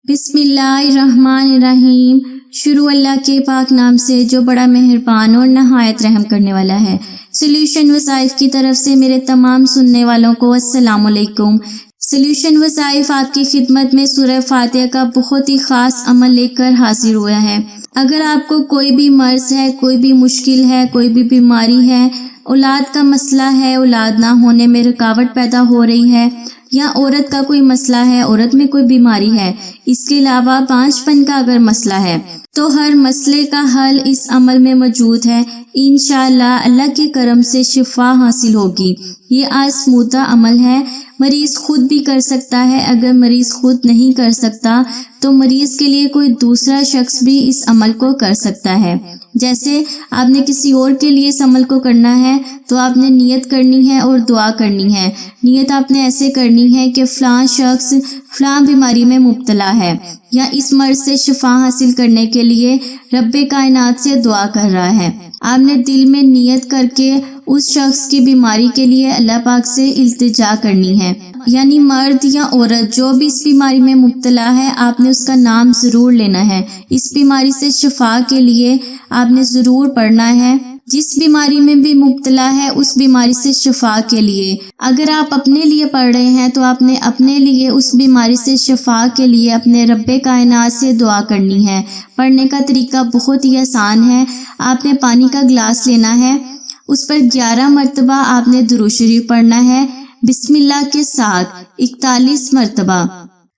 बिस्मिल्लाहिर्रहमानिर्रहीम। शुरू अल्लाह के पाक नाम से जो बड़ा मेहरबान और नहायत रहम करने वाला है। सोल्यूशन वज़ाइफ की तरफ से मेरे तमाम सुनने वालों को अस्सलाम वालेकुम। सोल्यूशन वज़ाइफ आपकी खिदमत में सूरह फातिहा का बहुत ही ख़ास अमल लेकर हाजिर हुआ है। अगर आपको कोई भी मर्ज़ है, कोई भी मुश्किल है, कोई भी बीमारी है, औलाद का मसला है, औलाद ना होने में रुकावट पैदा हो रही है, या औरत का कोई मसला है, औरत में कोई बीमारी है, इसके अलावा बांझपन का अगर मसला है, तो हर मसले का हल इस अमल में मौजूद है। इंशाअल्लाह अल्लाह के करम से शिफा हासिल होगी। ये आज़मूदा अमल है, मरीज़ खुद भी कर सकता है। अगर मरीज़ खुद नहीं कर सकता तो मरीज़ के लिए कोई दूसरा शख्स भी इस अमल को कर सकता है। जैसे आपने किसी और के लिए इस अमल को करना है तो आपने नियत करनी है और दुआ करनी है। नियत आपने ऐसे करनी है कि फ़लाँ शख्स फ़लाँ बीमारी में मुब्तला है या इस मर्ज़ से शिफा हासिल करने के लिए रब्बे कायनात से दुआ कर रहा है। आपने दिल में नियत करके उस शख्स की बीमारी के लिए अल्लाह पाक से इल्तिजा करनी है। यानी मर्द या औरत जो भी इस बीमारी में मुब्तला है, आपने उसका नाम ज़रूर लेना है। इस बीमारी से शिफा के लिए आपने ज़रूर पढ़ना है। जिस बीमारी में भी मुब्तला है उस बीमारी से शिफा के लिए। अगर आप अपने लिए पढ़ रहे हैं तो आपने अपने लिए उस बीमारी से शिफा के लिए अपने रब्बे कायनात से दुआ करनी है। पढ़ने का तरीका बहुत ही आसान है। आपने पानी का गिलास लेना है, उस पर 11 मरतबा आपने दुरूद शरीफ पढ़ना है, बिस्मिल्लाह के साथ 41 मरतबा।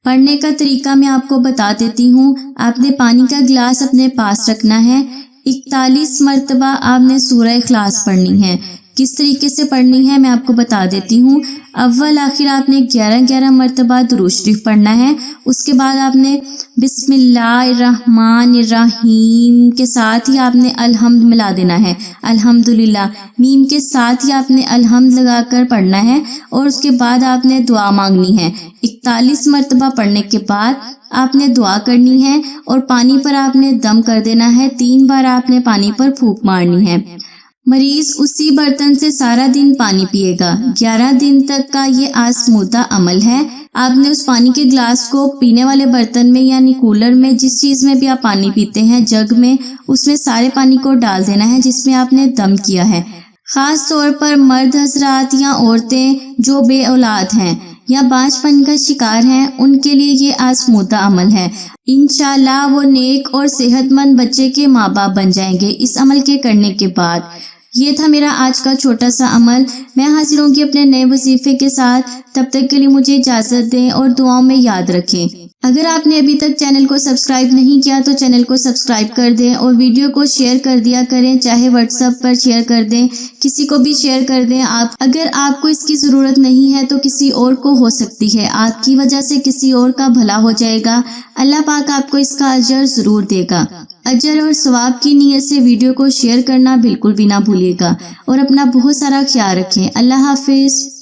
पढ़ने का तरीका मैं आपको बता देती हूँ। आपने पानी का गिलास अपने पास रखना है, 41 मरतबा आपने सूरह इखलास पढ़नी है। किस तरीके से पढ़नी है मैं आपको बता देती हूँ। अव्वल आखिर आपने 11 मरतबा दुरूद शरीफ पढ़ना है। उसके बाद आपने बिस्मिल्लाहिर्रहमानिर्रहीम के साथ ही आपने अलहम्द मिला देना है, अल्हम्दुलिल्लाह। मीम के साथ ही आपने अलहम्द लगाकर पढ़ना है और उसके बाद आपने दुआ मांगनी है। 41 मरतबा पढ़ने के बाद आपने दुआ करनी है और पानी पर आपने दम कर देना है। 3 बार आपने पानी पर फूंक मारनी है। मरीज उसी बर्तन से सारा दिन पानी पिएगा। 11 दिन तक का ये आज़मूदा अमल है। आपने उस पानी के गिलास को पीने वाले बर्तन में यानी कूलर में, जिस चीज़ में भी आप पानी पीते हैं, जग में, उसमें सारे पानी को डाल देना है जिसमें आपने दम किया है। ख़ास तौर पर मर्द हजरात या औरतें जो बे औलाद हैं या बांझपन का शिकार हैं, उनके लिए ये आज़मूदा अमल है। इंशाअल्लाह वो नेक और सेहतमंद बच्चे के माँ बाप बन जाएंगे इस अमल के करने के बाद। ये था मेरा आज का छोटा सा अमल। मैं हाजिर होंगी अपने नए वजीफे के साथ। तब तक के लिए मुझे इजाज़त दें और दुआओं में याद रखें। अगर आपने अभी तक चैनल को सब्सक्राइब नहीं किया तो चैनल को सब्सक्राइब कर दें और वीडियो को शेयर कर दिया करें। चाहे व्हाट्सएप पर शेयर कर दें, किसी को भी शेयर कर दें। आप अगर आपको इसकी ज़रूरत नहीं है तो किसी और को हो सकती है। आपकी वजह से किसी और का भला हो जाएगा। अल्लाह पाक आपको इसका अजर ज़रूर देगा। अजर और सवाब की नीयत से वीडियो को शेयर करना बिल्कुल भी ना भूलिएगा और अपना बहुत सारा ख्याल रखें। अल्लाह हाफिज़।